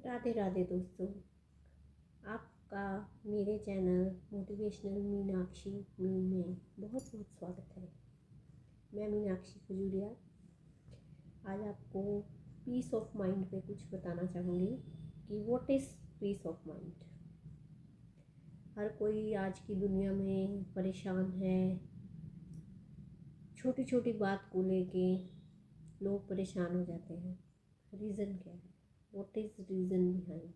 राधे राधे दोस्तों, आपका मेरे चैनल मोटिवेशनल मीनाक्षी में बहुत बहुत स्वागत है। मैं मीनाक्षी खजूरिया आज आपको पीस ऑफ माइंड पे कुछ बताना चाहूँगी कि what is peace of mind. हर कोई आज की दुनिया में परेशान है। छोटी छोटी बात को लेके लोग परेशान हो जाते हैं। रीज़न क्या है? What is reason behind?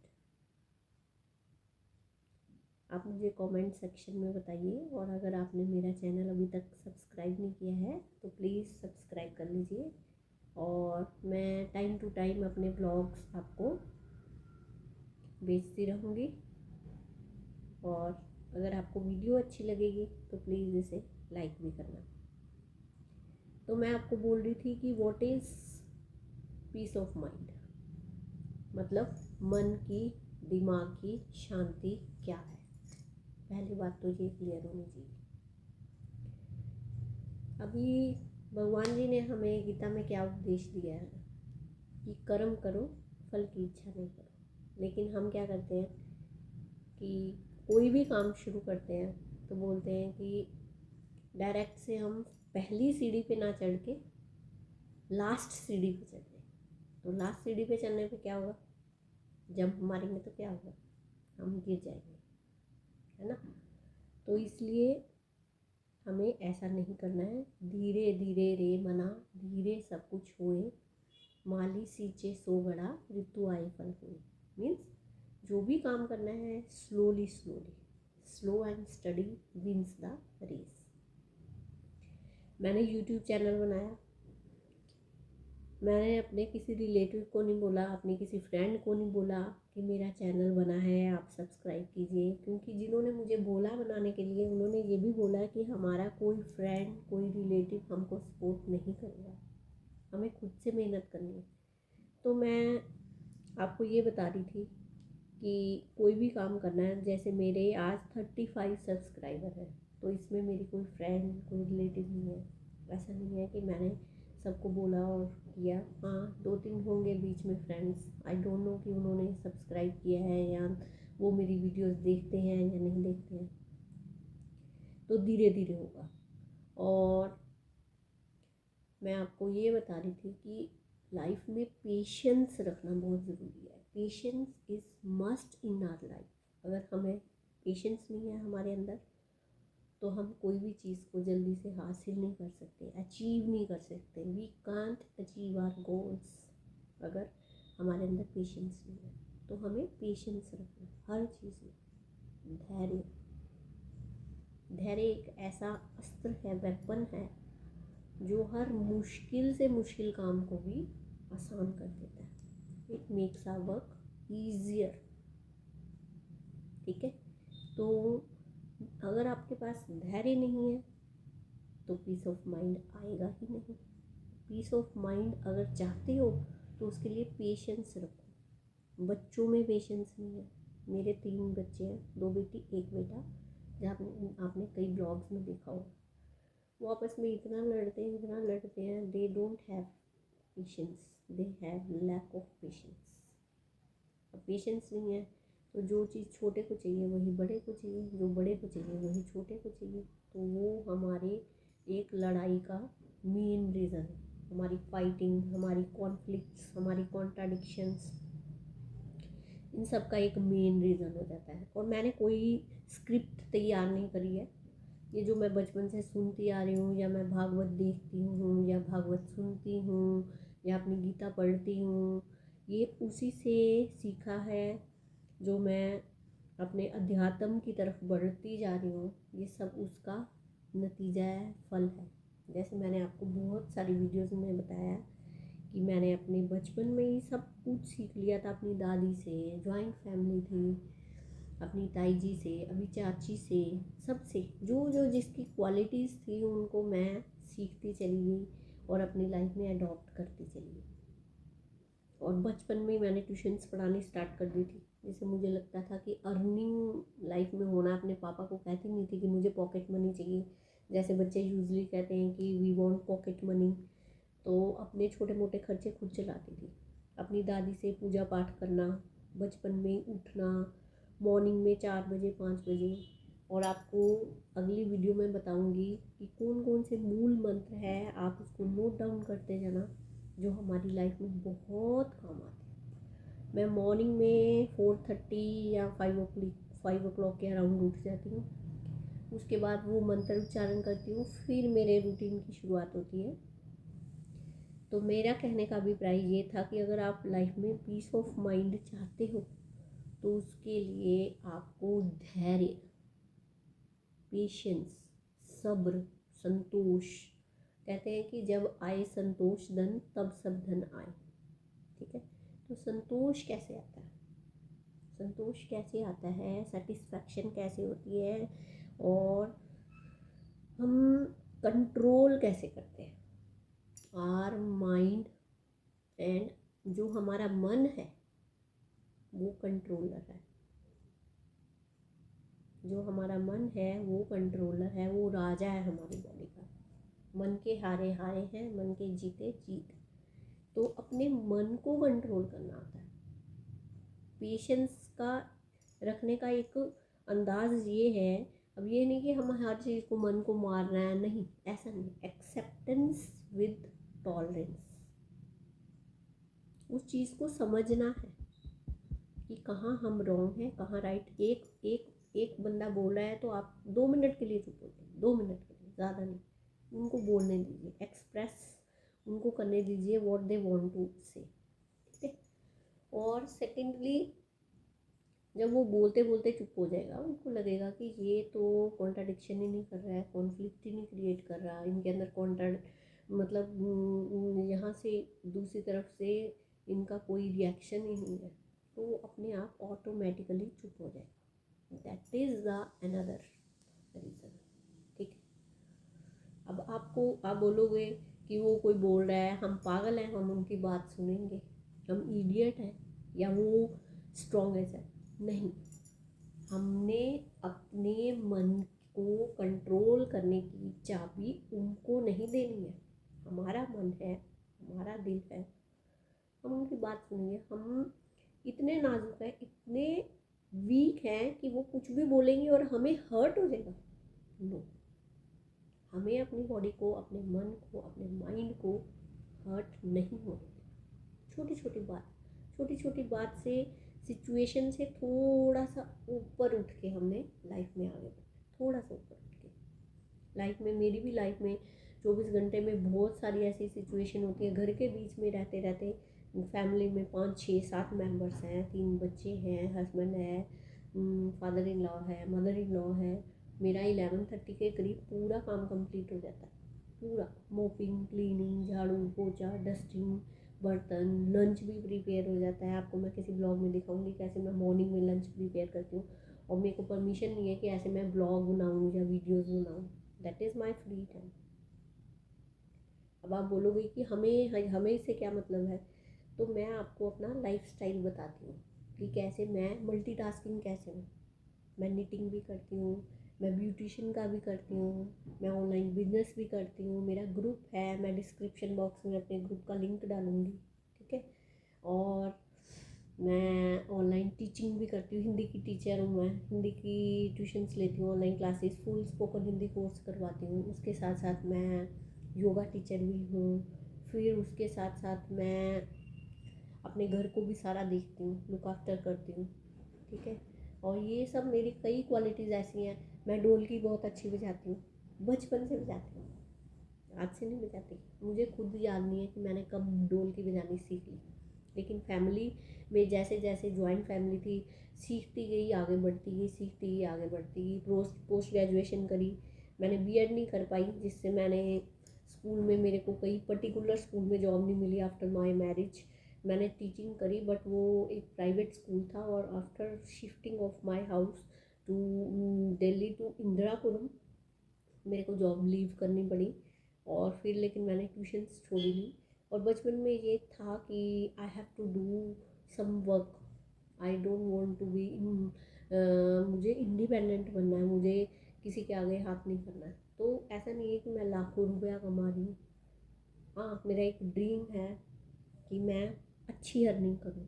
आप मुझे कमेंट सेक्शन में बताइए। और अगर आपने मेरा चैनल अभी तक सब्सक्राइब नहीं किया है तो प्लीज़ सब्सक्राइब कर लीजिए। और मैं टाइम टू टाइम अपने ब्लॉग्स आपको भेजती रहूँगी। और अगर आपको वीडियो अच्छी लगेगी तो प्लीज़ इसे लाइक भी करना। तो मैं आपको बोल रही थी कि what is peace of mind, मतलब मन की, दिमाग की शांति क्या है। पहली बात तो ये क्लियर होनी चाहिए। अभी भगवान जी ने हमें गीता में क्या उपदेश दिया है कि कर्म करो, फल की इच्छा नहीं करो। लेकिन हम क्या करते हैं कि कोई भी काम शुरू करते हैं तो बोलते हैं कि डायरेक्ट से हम पहली सीढ़ी पे ना चढ़ के लास्ट सीढ़ी पे चढ़ गए। तो लास्ट सीढ़ी पे चढ़ने पे क्या होगा? जंप मारेंगे तो क्या होगा? हम गिर जाएंगे, है ना। तो इसलिए हमें ऐसा नहीं करना है। धीरे धीरे रे मना, धीरे सब कुछ होए, माली सींचे सो बड़ा, ऋतु आए फल हुए। मीन्स जो भी काम करना है slowly slowly, slow and steady wins the race. मैंने यूट्यूब चैनल बनाया। मैंने अपने किसी रिलेटिव को नहीं बोला, अपने किसी फ्रेंड को नहीं बोला कि मेरा चैनल बना है आप सब्सक्राइब कीजिए। क्योंकि जिन्होंने मुझे बोला बनाने के लिए उन्होंने ये भी बोला कि हमारा कोई फ्रेंड, कोई रिलेटिव हमको सपोर्ट नहीं करेगा, हमें खुद से मेहनत करनी है। तो मैं आपको ये बता रही थी कि कोई भी काम करना है। जैसे मेरे आज 35 सब्सक्राइबर हैं, तो इसमें मेरी कोई फ्रेंड, कोई रिलेटिव नहीं है। ऐसा नहीं है कि मैंने सबको बोला और किया। हाँ, 2-3 होंगे बीच में फ्रेंड्स। आई डोंट नो कि उन्होंने सब्सक्राइब किया है या वो मेरी वीडियोस देखते हैं या नहीं देखते हैं। तो धीरे धीरे होगा। और मैं आपको ये बता रही थी कि लाइफ में पेशेंस रखना बहुत ज़रूरी है। Patience is must in our life. अगर हमें पेशेंस नहीं है हमारे अंदर तो हम कोई भी चीज़ को जल्दी से हासिल नहीं कर सकते, अचीव नहीं कर सकते। We can't achieve our goals अगर हमारे अंदर पेशेंस नहीं है। तो हमें पेशेंस रखना हर चीज़ में। धैर्य, धैर्य एक ऐसा अस्त्र है, वेपन है, जो हर मुश्किल से मुश्किल काम को भी आसान कर देता है। It makes our work easier. ठीक है। तो अगर आपके पास धैर्य नहीं है तो पीस ऑफ माइंड आएगा ही नहीं। पीस ऑफ माइंड अगर चाहते हो तो उसके लिए पेशेंस रखो। बच्चों में पेशेंस नहीं है। मेरे 3 बच्चे हैं, 2 बेटी 1 बेटा। जहाँ आपने कई ब्लॉग्स में देखा होगा, वो आपस में इतना लड़ते हैं, इतना लड़ते हैं। They don't have patience, they have lack of patience. अब पेशेंस नहीं है तो जो चीज़ छोटे को चाहिए वही बड़े को चाहिए, जो बड़े को चाहिए वही छोटे को चाहिए। तो वो हमारे एक लड़ाई का मेन रीज़न है। हमारी फाइटिंग, हमारी कॉन्फ्लिक्ट्स, हमारी कॉन्ट्राडिक्शंस, इन सब का एक मेन रीज़न हो जाता है। और मैंने कोई स्क्रिप्ट तैयार नहीं करी है। ये जो मैं बचपन से सुनती आ रही हूँ, या मैं भागवत देखती हूँ, या भागवत सुनती हूँ, या अपनी गीता पढ़ती हूँ, ये उसी से सीखा है जो मैं अपने अध्यात्म की तरफ बढ़ती जा रही हूँ। ये सब उसका नतीजा है, फल है। जैसे मैंने आपको बहुत सारी वीडियोज़ में बताया कि मैंने अपने बचपन में ही सब कुछ सीख लिया था अपनी दादी से। जॉइंट फैमिली थी, अपनी ताई जी से, अभी चाची से, सबसे जो जो जिसकी क्वालिटीज़ थी उनको मैं सीखती चली गई और अपनी लाइफ में अडॉप्ट करती चली गई। और बचपन में मैंने ट्यूशन्स पढ़ानी स्टार्ट कर दी थी। जैसे मुझे लगता था कि अर्निंग लाइफ में होना, अपने पापा को कहती नहीं थी कि मुझे पॉकेट मनी चाहिए। जैसे बच्चे यूजली कहते हैं कि वी वांट पॉकेट मनी। तो अपने छोटे मोटे खर्चे खुद चलाती थी। अपनी दादी से पूजा पाठ करना, बचपन में उठना मॉर्निंग में 4 बजे 5 बजे। और आपको अगली वीडियो में बताऊंगी कि कौन कौन से मूल मंत्र हैं, आप उसको नोट डाउन करते जाना, जो हमारी लाइफ में बहुत काम आते हैं। मैं मॉर्निंग में 4:30 या 5 o'clock के अराउंड उठ जाती हूँ। उसके बाद वो मंत्र उच्चारण करती हूँ, फिर मेरे रूटीन की शुरुआत होती है। तो मेरा कहने का अभिप्राय ये था कि अगर आप लाइफ में पीस ऑफ माइंड चाहते हो तो उसके लिए आपको धैर्य, पेशेंस, सब्र, संतोष, कहते हैं कि जब आए संतोष धन तब सब धन आए। ठीक है, तो संतोष कैसे आता है, संतोष कैसे आता है, सेटिस्फैक्शन कैसे होती है, और हम कंट्रोल कैसे करते हैं आर माइंड एंड, जो हमारा मन है वो कंट्रोलर है, जो हमारा मन है वो कंट्रोलर है, वो राजा है हमारी बॉडी का। मन के हारे हारे हैं, मन के जीते जीत। तो अपने मन को कंट्रोल करना होता है। पेशेंस का रखने का एक अंदाज ये है, अब ये नहीं कि हम हर चीज़ को मन को मारना है, नहीं, ऐसा नहीं। एक्सेप्टेंस विद टॉलरेंस, उस चीज़ को समझना है कि कहाँ हम रॉन्ग हैं कहाँ राइट। एक एक एक बंदा बोल रहा है तो आप 2 मिनट के लिए चुप हो जाइए, 2 मिनट के लिए, ज़्यादा नहीं। उनको बोलने दीजिए, एक्सप्रेस उनको करने दीजिए व्हाट दे वांट टू से। ठीक है, और सेकेंडली जब वो बोलते बोलते चुप हो जाएगा, उनको लगेगा कि ये तो कॉन्ट्राडिक्शन ही नहीं कर रहा है, कॉन्फ्लिक्ट ही नहीं क्रिएट कर रहा, इनके अंदर मतलब यहाँ से दूसरी तरफ से इनका कोई रिएक्शन ही नहीं है, तो वो अपने आप ऑटोमेटिकली चुप हो जाएगा। That is the another reason. ठीक है, अब आप बोलोगे कि वो कोई बोल रहा है, हम पागल हैं, हम उनकी बात सुनेंगे, हम इडियट हैं, या वो स्ट्रॉन्ग है। नहीं, हमने अपने मन को कंट्रोल करने की चाबी उनको नहीं देनी है। हमारा मन है, हमारा दिल है, हम उनकी बात सुनेंगे। हम इतने नाजुक हैं, इतने वीक हैं कि वो कुछ भी बोलेंगे और हमें हर्ट हो जाएगा। नो, हमें अपनी बॉडी को, अपने मन को, अपने माइंड को हर्ट नहीं होने देना। छोटी छोटी बात से, सिचुएशन से थोड़ा सा ऊपर उठ के हमने लाइफ में आगे बढ़ना, थोड़ा सा ऊपर उठ के। लाइफ में, मेरी भी लाइफ में 24 घंटे में बहुत सारी ऐसी सिचुएशन होती है। घर के बीच में रहते रहते फैमिली में 5 6 7 मेंबर्स हैं, 3 बच्चे हैं, हस्बैंड है, फादर इन लॉ है, मदर इन लॉ है। मेरा 11:30 के करीब पूरा काम कंप्लीट हो जाता है, पूरा मोपिंग, क्लीनिंग, झाड़ू पोछा, डस्टिंग, बर्तन, लंच भी प्रिपेयर हो जाता है। आपको मैं किसी ब्लॉग में दिखाऊंगी कैसे मैं मॉर्निंग में लंच प्रिपेयर करती हूँ, और मेरे को परमिशन नहीं है कि ऐसे मैं ब्लॉग बनाऊँ या वीडियोज़ बनाऊँ। That is my free time. अब आप बोलोगे कि हमें इससे क्या मतलब है, तो मैं आपको अपना लाइफस्टाइल बताती हूँ कि कैसे मैं मल्टीटास्किंग कैसे हूँ। मैं निटिंग भी करती हूँ, मैं ब्यूटिशियन का भी करती हूँ, मैं ऑनलाइन बिजनेस भी करती हूँ, मेरा ग्रुप है, मैं डिस्क्रिप्शन बॉक्स में अपने ग्रुप का लिंक डालूँगी। ठीक है, और मैं ऑनलाइन टीचिंग भी करती हूँ, हिंदी की टीचर हूँ मैं, हिंदी की ट्यूशन्स लेती हूँ, online classes, full spoken Hindi course करवाती हूँ। उसके साथ साथ मैं योगा टीचर भी हूँ। फिर उसके साथ साथ मैं अपने घर को भी सारा देखती हूँ, लुक आफ्टर करती हूँ। ठीक है, और ये सब मेरी कई क्वालिटीज़ ऐसी हैं। मैं ढोलकी बहुत अच्छी बजाती हूँ, बचपन से बजाती हूँ, आज से नहीं बजाती। मुझे खुद याद नहीं है कि मैंने कब ढोलकी बजानी सीख ली, लेकिन फैमिली में जैसे जैसे जॉइंट फैमिली थी, सीखती गई, आगे बढ़ती गई, सीखती गई, आगे बढ़ती गई। पोस्ट ग्रेजुएशन करी मैंने, बीएड नहीं कर पाई, जिससे मैंने स्कूल में, मेरे को कई पर्टिकुलर स्कूल में जॉब नहीं मिली। आफ्टर माई मैरिज मैंने टीचिंग करी, बट वो एक प्राइवेट स्कूल था, और after shifting of my house to Delhi to Indirapuram मेरे को जॉब लीव करनी पड़ी। और फिर लेकिन मैंने ट्यूशन्स छोड़ी नहीं। और बचपन में ये था कि I have to do some work, I don't want to be, मुझे इंडिपेंडेंट बनना है, मुझे किसी के आगे हाथ नहीं करना है। तो ऐसा नहीं है कि मैं लाखों रुपया कमा रही हूँ। हाँ, मेरा एक ड्रीम है कि मैं अच्छी अर्निंग करूँ।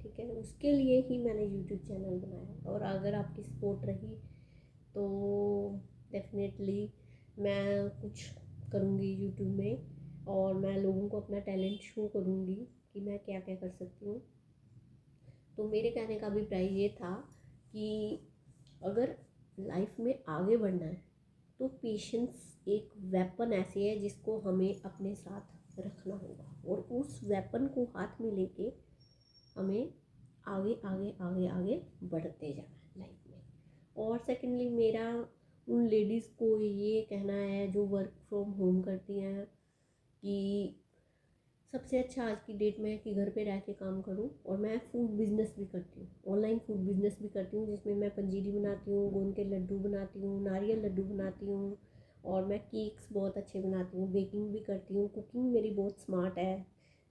ठीक है, उसके लिए ही मैंने यूट्यूब चैनल बनाया। और अगर आपकी सपोर्ट रही तो डेफिनेटली मैं कुछ करूँगी यूट्यूब में, और मैं लोगों को अपना टैलेंट शो करूँगी कि मैं क्या क्या कर सकती हूँ। तो मेरे कहने का अभिप्राय ये था कि अगर लाइफ में आगे बढ़ना है तो पेशेंस एक वेपन ऐसी है जिसको हमें अपने साथ रखना होगा, और उस वेपन को हाथ में लेके हमें आगे आगे आगे आगे बढ़ते जाना है लाइफ में। और सेकेंडली मेरा उन लेडीज़ को ये कहना है जो वर्क फ्रॉम होम करती हैं कि सबसे अच्छा आज की डेट में है कि घर पे रह के काम करूं। और मैं फूड बिज़नेस भी करती हूँ, ऑनलाइन फूड बिज़नेस भी करती हूँ, जिसमें मैं पंजीरी बनाती हूँ, गोंद के लड्डू बनाती हूँ, नारियल लड्डू बनाती हूँ, और मैं केक्स बहुत अच्छे बनाती हूँ, बेकिंग भी करती हूँ। कुकिंग मेरी बहुत स्मार्ट है,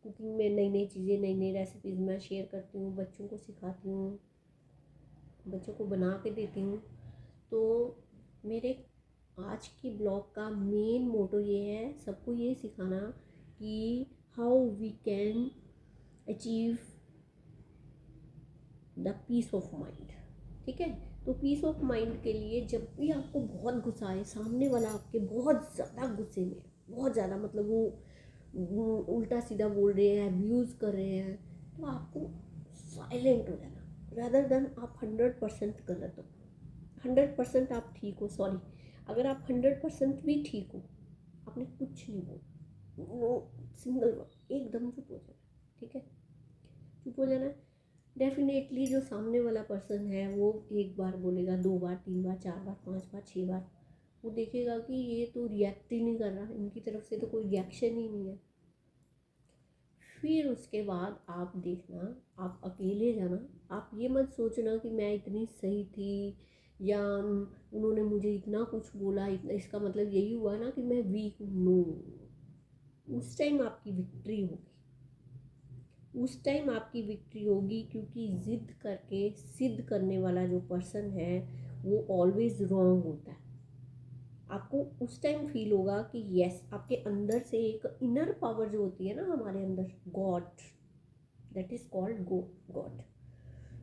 कुकिंग में नई नई चीज़ें, नई नई रेसिपीज़ मैं शेयर करती हूँ, बच्चों को सिखाती हूँ, बच्चों को बना के देती हूँ। तो मेरे आज की ब्लॉग का मेन मोटो ये है सबको ये सिखाना कि how we can achieve the peace of mind. ठीक है, तो पीस ऑफ माइंड के लिए जब भी आपको बहुत गुस्सा आए, सामने वाला आपके बहुत ज़्यादा गुस्से में, बहुत ज़्यादा मतलब वो उल्टा सीधा बोल रहे हैं, अब्यूज़ कर रहे हैं, तो आपको साइलेंट हो जाना, रदर देन आप 100% गलत हो, 100% आप ठीक हो। सॉरी, अगर आप 100% भी ठीक हो, आपने कुछ नहीं बोला, नो सिंगल वर्ड, एकदम चुप हो जाना। ठीक है, चुप हो जाना। डेफिनेटली जो सामने वाला पर्सन है वो एक बार बोलेगा, 2 बार, 3 बार, 4 बार, 5 बार, 6 बार, वो देखेगा कि ये तो रिएक्ट ही नहीं कर रहा, इनकी तरफ से तो कोई रिएक्शन ही नहीं है। फिर उसके बाद आप देखना, आप अकेले जाना, आप ये मत सोचना कि मैं इतनी सही थी या उन्होंने मुझे इतना कुछ बोला, इतना इसका मतलब यही हुआ ना कि मैं वीक हूँ। नो, उस टाइम आपकी विक्ट्री होगी, उस टाइम आपकी विक्ट्री होगी, क्योंकि ज़िद करके सिद्ध करने वाला जो पर्सन है वो ऑलवेज रॉन्ग होता है। आपको उस टाइम फील होगा कि यस, आपके अंदर से एक इनर पावर जो होती है ना हमारे अंदर, God, that is called God,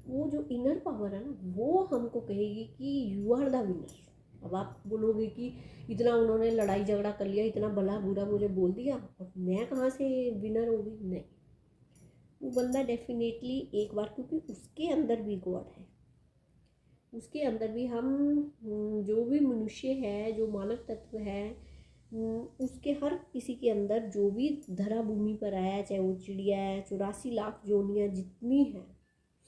वो जो इनर पावर है ना वो हमको कहेगी कि यू आर द विनर। अब आप बोलोगे कि इतना उन्होंने लड़ाई झगड़ा कर लिया, इतना भला बुरा मुझे बोल दिया और मैं कहाँ से विनर होगी, नहीं। वो बंदा डेफिनेटली एक बार, क्योंकि उसके अंदर भी गॉड है, उसके अंदर भी हम जो भी मनुष्य है, जो मानव तत्व है, उसके हर किसी के अंदर जो भी धरा भूमि पर आया है, चाहे वो चिड़िया है, 84 लाख जोनियाँ जितनी हैं,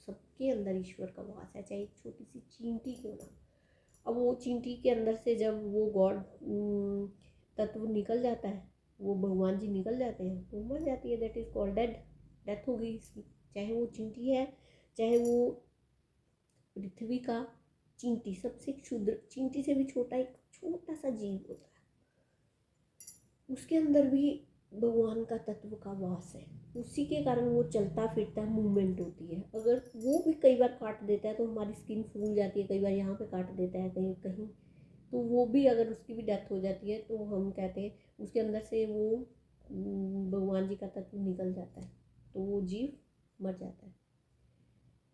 सबके अंदर ईश्वर का वास है, चाहे एक छोटी सी चींटी क्यों ना। अब वो चींटी के अंदर से जब वो गॉड तत्व निकल जाता है, वो भगवान जी निकल जाते हैं, तो मर जाती है, that is called dead, death हो गई इसकी। चाहे वो चींटी है, चाहे वो पृथ्वी का चींटी, सबसे क्षुद्र, चींटी से भी छोटा एक छोटा सा जीव होता है, उसके अंदर भी भगवान का तत्व का वास है, उसी के कारण वो चलता फिरता है, मूवमेंट होती है। अगर वो भी कई बार काट देता है तो हमारी स्किन फूल जाती है, कई बार यहाँ पे काट देता है, कहीं कहीं, तो वो भी अगर उसकी भी डेथ हो जाती है तो हम कहते हैं उसके अंदर से वो भगवान जी का तत्व निकल जाता है, तो वो जीव मर जाता है।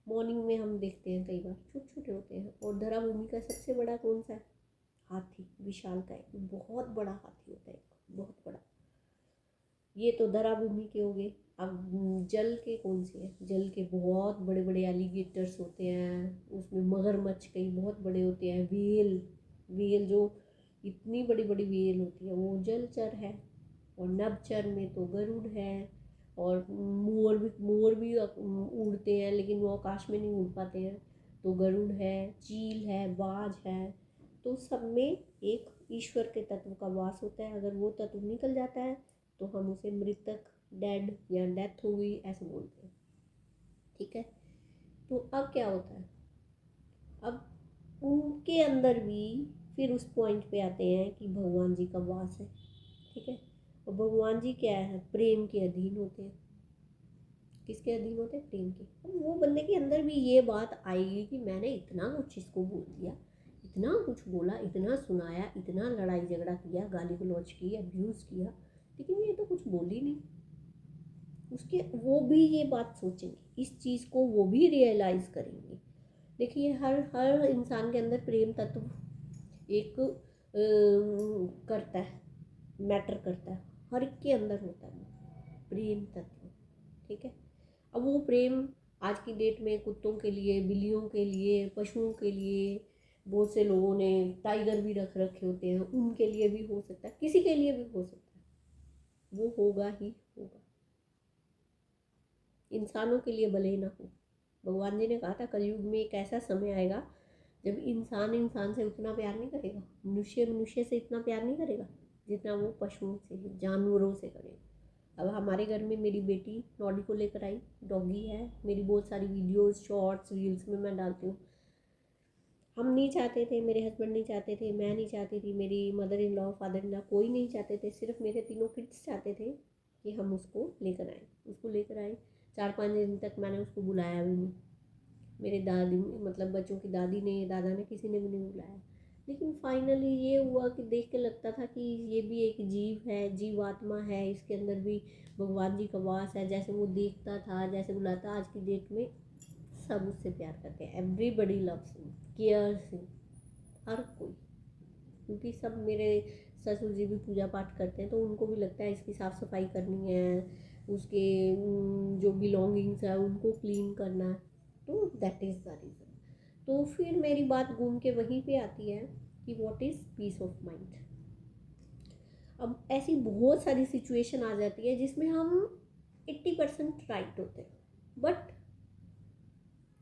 मॉर्निंग में हम देखते हैं कई बार छोटे छोटे होते हैं। और धरा भूमि का सबसे बड़ा कौन सा है? हाथी, विशाल का है, बहुत बड़ा हाथी होता है, बहुत बड़ा। ये तो धरा भूमि के हो गए। अब जल के कौन से हैं? जल के बहुत बड़े बड़े एलिगेटर्स होते हैं, उसमें मगरमच्छ कई बहुत बड़े होते हैं, व्हेल, व्हेल जो इतनी बड़ी बड़ी व्हेल होती है वो जलचर है। और नभचर में तो गरुड़ है, और मोर भी उड़ते हैं लेकिन वो आकाश में नहीं उड़ पाते हैं, तो गरुड़ है, चील है, बाज है। तो सब में एक ईश्वर के तत्व का वास होता है। अगर वो तत्व निकल जाता है तो हम उसे मृतक, डेड या डेथ हो गई ऐसे बोलते हैं। ठीक है, तो अब क्या होता है, अब उनके अंदर भी फिर उस पॉइंट पे आते हैं कि भगवान जी का वास है। ठीक है, और भगवान जी क्या है? प्रेम के अधीन होते हैं। किसके अधीन होते हैं? प्रेम के। अब वो बंदे के अंदर भी ये बात आएगी कि मैंने इतना कुछ इसको बोल दिया, इतना कुछ बोला, इतना सुनाया, इतना लड़ाई झगड़ा किया, गाली गलौज की, अब्यूज़ किया, लेकिन ये तो कुछ बोल ही नहीं। उसके वो भी ये बात सोचेंगे, इस चीज़ को वो भी रियलाइज़ करेंगे। देखिए हर हर इंसान के अंदर प्रेम तत्व एक करता है, मैटर करता है, हर एक के अंदर होता है प्रेम तत्व। ठीक है, अब वो प्रेम आज की डेट में कुत्तों के लिए, बिल्लियों के लिए, पशुओं के लिए, बहुत से लोगों ने टाइगर भी रख रखे होते हैं, उनके लिए भी हो सकता है, किसी के लिए भी हो सकता है, वो होगा ही होगा। इंसानों के लिए भले ही ना हो। भगवान जी ने कहा था कलयुग में एक ऐसा समय आएगा जब इंसान इंसान से उतना प्यार नहीं करेगा, मनुष्य मनुष्य से इतना प्यार नहीं करेगा जितना वो पशुओं से, जानवरों से करेगा। अब हमारे घर में मेरी बेटी नॉडी को लेकर आई, डॉगी है, मेरी बहुत सारी वीडियोस, शॉर्ट्स, रील्स में मैं डालती हूँ। हम नहीं चाहते थे, मेरे हस्बैंड नहीं चाहते थे, मैं नहीं चाहती थी, मेरी mother in law, father in law, कोई नहीं चाहते थे, सिर्फ मेरे तीनों किड्स चाहते थे कि हम उसको लेकर आए। उसको लेकर आए, 4-5 दिन तक मैंने उसको बुलाया भी नहीं, मेरे दादी मतलब बच्चों की दादी ने, दादा ने, किसी ने भी नहीं बुलाया। लेकिन फाइनली ये हुआ कि देख के लगता था कि ये भी एक जीव है, जीवात्मा है, इसके अंदर भी भगवान जी का वास है। जैसे वो देखता था, जैसे बुलाता, आज की डेट में सब उससे प्यार करते हैं, everybody loves him, cares him, हर कोई। क्योंकि सब मेरे ससुर जी भी पूजा पाठ करते हैं, तो उनको भी लगता है इसकी साफ़ सफाई करनी है, उसके जो बिलोंगिंग्स है उनको क्लीन करना है, तो दैट इज़ द रीज़न। तो फिर मेरी बात घूम के वहीं पे आती है कि what is peace of mind. अब ऐसी बहुत सारी सिचुएशन आ जाती है जिसमें हम 80% राइट होते हैं, बट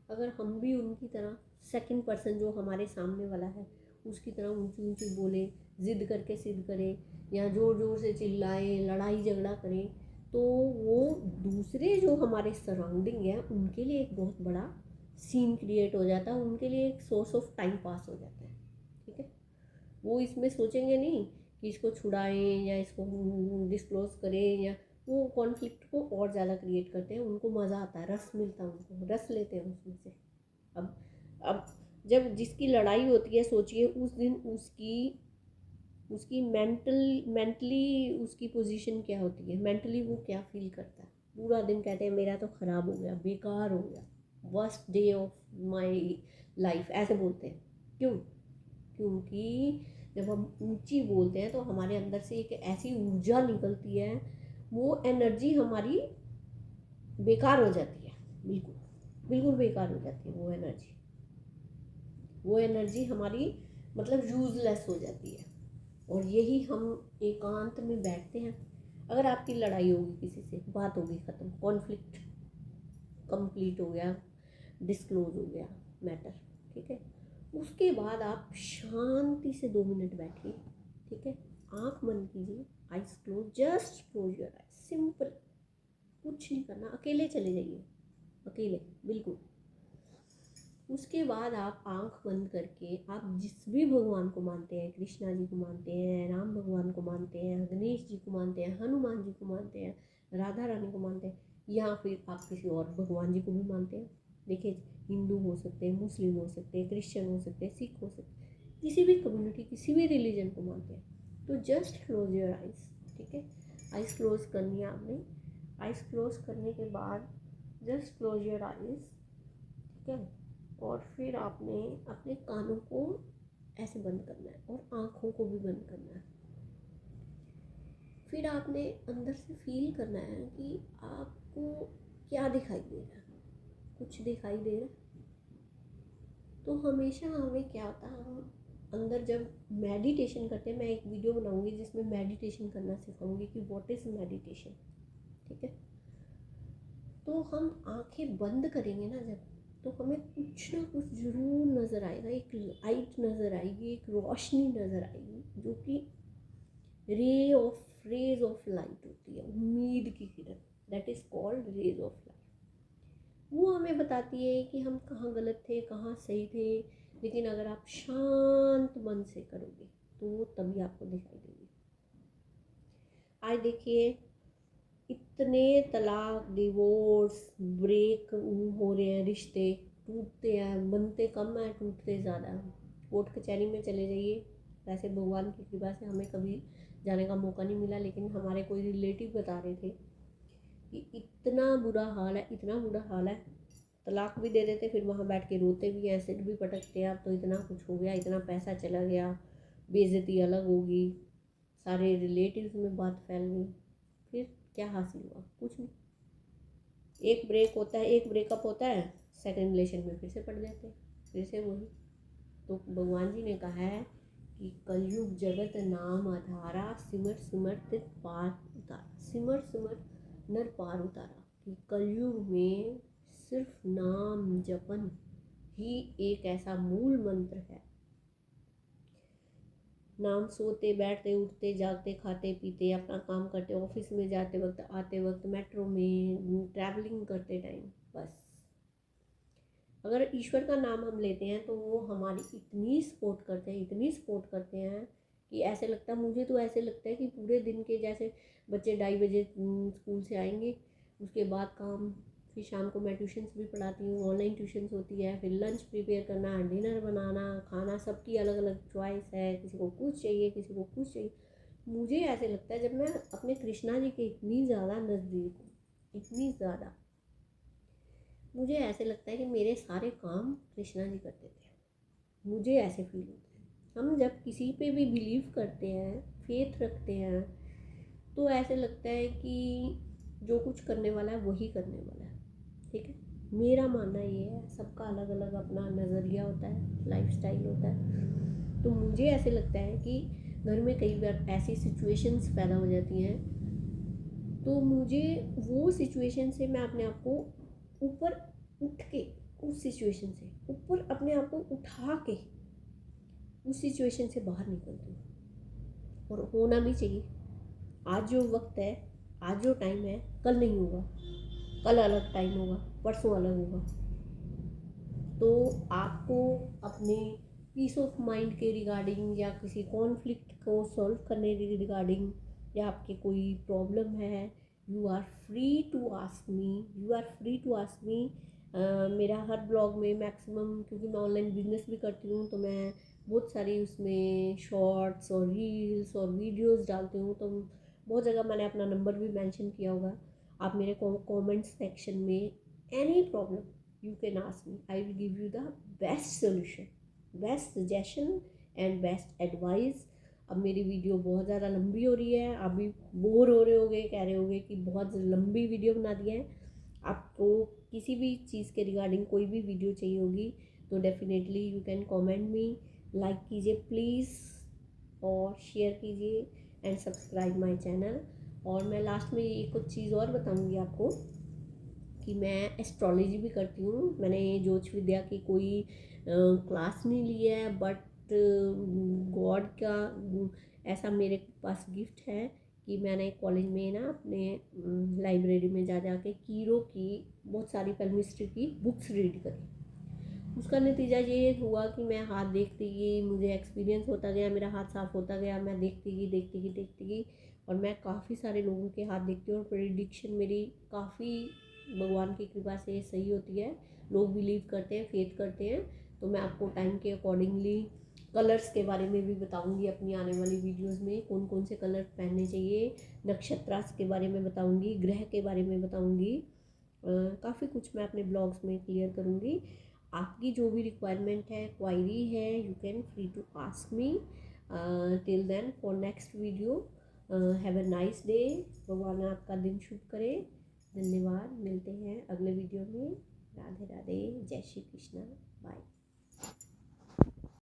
अगर हम भी उनकी तरह सेकंड पर्सन जो हमारे सामने वाला है उसकी तरह ऊंची ऊंची बोले, ज़िद करके सिद्ध करें, या ज़ोर ज़ोर से चिल्लाएं, लड़ाई झगड़ा करें, तो वो दूसरे जो हमारे सराउंडिंग है उनके लिए एक बहुत बड़ा सीन क्रिएट हो जाता है, उनके लिए एक सोर्स ऑफ टाइम पास हो जाता है। ठीक है, वो इसमें सोचेंगे नहीं कि इसको छुड़ाएं या इसको डिस्क्लोज करें, या वो कॉन्फ्लिक्ट को और ज़्यादा क्रिएट करते हैं, उनको मज़ा आता है, रस मिलता है, उनको रस लेते हैं उसमें से। अब जब जिसकी लड़ाई होती है, सोचिए उस दिन उसकी उसकी मेंटली उसकी पोजीशन क्या होती है, मेंटली वो क्या फील करता है। पूरा दिन कहते हैं मेरा तो ख़राब हो गया, बेकार हो गया, worst day of my life, ऐसे बोलते हैं। क्यों? क्योंकि जब हम ऊंची बोलते हैं तो हमारे अंदर से एक ऐसी ऊर्जा निकलती है, वो एनर्जी हमारी बेकार हो जाती है, बिल्कुल बिल्कुल बेकार हो जाती है वो एनर्जी। वो एनर्जी हमारी मतलब यूज़लेस हो जाती है। और यही हम एकांत में बैठते हैं, अगर आपकी लड़ाई होगी किसी से, बात होगी ख़त्म, कॉन्फ्लिक्ट कंप्लीट हो गया, डिस्क्लोज हो गया मैटर। ठीक है, उसके बाद आप शांति से 2 मिनट बैठिए। ठीक है, आँख बंद कीजिए, eyes close, just close your eyes, simple, कुछ नहीं करना, अकेले चले जाइए, अकेले बिल्कुल। उसके बाद आप आंख बंद करके आप जिस भी भगवान को मानते हैं, कृष्णा जी को मानते हैं, राम भगवान को मानते हैं, गणेश जी को मानते हैं, हनुमान जी को मानते हैं, राधा रानी को मानते हैं, या फिर आप किसी और भगवान जी को भी मानते हैं। देखिए, हिंदू हो सकते हैं, मुस्लिम हो सकते हैं, क्रिश्चियन हो सकते हैं, सिख हो सकते हैं, किसी भी कम्युनिटी, किसी भी रिलीजन को मानते हैं, तो जस्ट क्लोज योर आइज़। ठीक है, आइज़ क्लोज करनी है आपने। आइज़ क्लोज करने के बाद जस्ट क्लोज योर आइज़। ठीक है, और फिर आपने अपने कानों को ऐसे बंद करना है और आँखों को भी बंद करना है। फिर आपने अंदर से फील करना है कि आपको क्या दिखाई दे रहा है, कुछ दिखाई दे रहा है। तो हमेशा हमें क्या होता है, हम अंदर जब मेडिटेशन करते हैं, मैं एक वीडियो बनाऊंगी जिसमें मेडिटेशन करना सिखाऊंगी कि व्हाट इज़ मेडिटेशन। ठीक है, तो हम आंखें बंद करेंगे ना जब, तो हमें कुछ ना कुछ ज़रूर नज़र आएगा, एक लाइट नज़र आएगी, एक रोशनी नज़र आएगी, जो कि रेज ऑफ लाइट होती है, उम्मीद की किरण, that is called rays of light. वो हमें बताती है कि हम कहाँ गलत थे, कहाँ सही थे, लेकिन अगर आप शांत मन से करोगे तो वो तभी आपको दिखाई देगी। आज देखिए, इतने तलाक, डिवोर्स, ब्रेक हो रहे हैं, रिश्ते टूटते हैं, बनते कम हैं, टूटते ज़्यादा हैं। कोर्ट कचहरी में चले जाइए, वैसे भगवान की कृपा से हमें कभी जाने का मौका नहीं मिला, लेकिन हमारे कोई रिलेटिव बता रहे थे कि इतना बुरा हाल है, इतना बुरा हाल है, तलाक भी दे देते, फिर वहाँ बैठ के रोते भी हैं, सिर भी पटकते हैं, अब तो इतना कुछ हो गया, इतना पैसा चला गया, बेइज्जती अलग होगी, सारे रिलेटिव्स में बात फैल गई, फिर क्या हासिल हुआ? कुछ नहीं। एक ब्रेक होता है, एक ब्रेकअप होता है, सेकंड रिलेशन में फिर से पड़ जाते हैं, फिर से वही। तो भगवान जी ने कहा है कि कलयुग जगत नाम आधारा, सिमर सिमर तित पार उतारा, सिमर सिमर नर पार उतारा, कि कलयुग में सिर्फ नाम जपन ही एक ऐसा मूल मंत्र है। नाम सोते बैठते उठते जागते खाते पीते अपना काम करते, ऑफिस में जाते वक्त आते वक्त, मेट्रो में ट्रैवलिंग करते टाइम, बस अगर ईश्वर का नाम हम लेते हैं तो वो हमारी इतनी सपोर्ट करते हैं, इतनी सपोर्ट करते हैं कि ऐसे लगता है, मुझे तो ऐसे लगता है कि पूरे दिन के, जैसे बच्चे 2:30 बजे स्कूल से आएंगे, उसके बाद काम, फिर शाम को मैं ट्यूशन्स भी पढ़ाती हूँ, ऑनलाइन ट्यूशन्स होती है, फिर लंच प्रिपेयर करना, डिनर बनाना, खाना, सबकी अलग अलग चॉइस है, किसी को कुछ चाहिए, किसी को कुछ चाहिए। मुझे ऐसे लगता है जब मैं अपने कृष्णा जी के इतनी ज़्यादा नज़दीक हूँ, इतनी ज़्यादा, मुझे ऐसे लगता है कि मेरे सारे काम कृष्णा जी करते थे, मुझे ऐसे फील होता है। हम जब किसी पे भी बिलीव करते हैं, फेथ रखते हैं, तो ऐसे लगता है कि जो कुछ करने वाला है वही करने वाला है, ठीक है। मेरा मानना ये है, सबका अलग अलग अपना नज़रिया होता है, लाइफस्टाइल होता है। तो मुझे ऐसे लगता है कि घर में कई बार ऐसी सिचुएशंस पैदा हो जाती हैं, तो मुझे वो सिचुएशन से मैं अपने आप को ऊपर उठ के, उस सिचुएशन से ऊपर अपने आप को उठा के उस सिचुएशन से बाहर निकलती हूँ, और होना भी चाहिए। आज जो वक्त है, आज जो टाइम है, कल नहीं होगा, कल अलग टाइम होगा, परसों अलग होगा। तो आपको अपने पीस ऑफ माइंड के रिगार्डिंग, या किसी कॉन्फ्लिक्ट को सॉल्व करने के रिगार्डिंग, या आपके कोई प्रॉब्लम है, you are free to ask me, you are free to ask me. मेरा हर ब्लॉग में मैक्सिमम, क्योंकि मैं ऑनलाइन बिजनेस भी करती हूँ, तो मैं बहुत सारी उसमें शॉर्ट्स और रील्स और वीडियोस डालती हूँ, तो बहुत जगह मैंने अपना नंबर भी मेंशन किया होगा। आप मेरे कमेंट सेक्शन में any problem you can ask me, I will give you the best solution, best suggestion and best advice। अब मेरी वीडियो बहुत ज़्यादा लंबी हो रही है, आप भी बोर हो रहे होगे, कह रहे होगे कि बहुत लंबी वीडियो बना दिया है। आपको किसी भी चीज़ के रिगार्डिंग कोई भी वीडियो चाहिए होगी तो definitely you can comment me, like कीजिए प्लीज़, और शेयर कीजिए एंड सब्सक्राइब माय चैनल। और मैं लास्ट में एक कुछ चीज़ और बताऊंगी आपको कि मैं एस्ट्रोलॉजी भी करती हूँ। मैंने ज्योतिष विद्या की कोई क्लास नहीं ली है, बट गॉड का ऐसा मेरे पास गिफ्ट है कि मैंने कॉलेज में ना अपने लाइब्रेरी में जा के कीरो की बहुत सारी पेलमिस्ट्री की बुक्स रीड करी। उसका नतीजा ये हुआ कि मैं हाथ देखती गई, मुझे एक्सपीरियंस होता गया, मेरा हाथ साफ होता गया, मैं देखती गई और मैं काफ़ी सारे लोगों के हाथ देखती हूँ, और प्रेडिक्शन मेरी काफ़ी भगवान की कृपा से सही होती है। लोग बिलीव करते हैं, फेथ करते हैं। तो मैं आपको टाइम के अकॉर्डिंगली कलर्स के बारे में भी बताऊंगी अपनी आने वाली वीडियोस में, कौन कौन से कलर पहनने चाहिए, नक्षत्रास के बारे में बताऊंगी, ग्रह के बारे में बताऊंगी, काफ़ी कुछ मैं अपने ब्लॉग्स में क्लियर करूंगी। आपकी जो भी रिक्वायरमेंट है, क्वायरी है, you can free to ask me. Till then for next video, have a nice day. भगवान आपका दिन शुभ करे। धन्यवाद। मिलते हैं अगले वीडियो में। राधे राधे, जय श्री कृष्णा, बाय।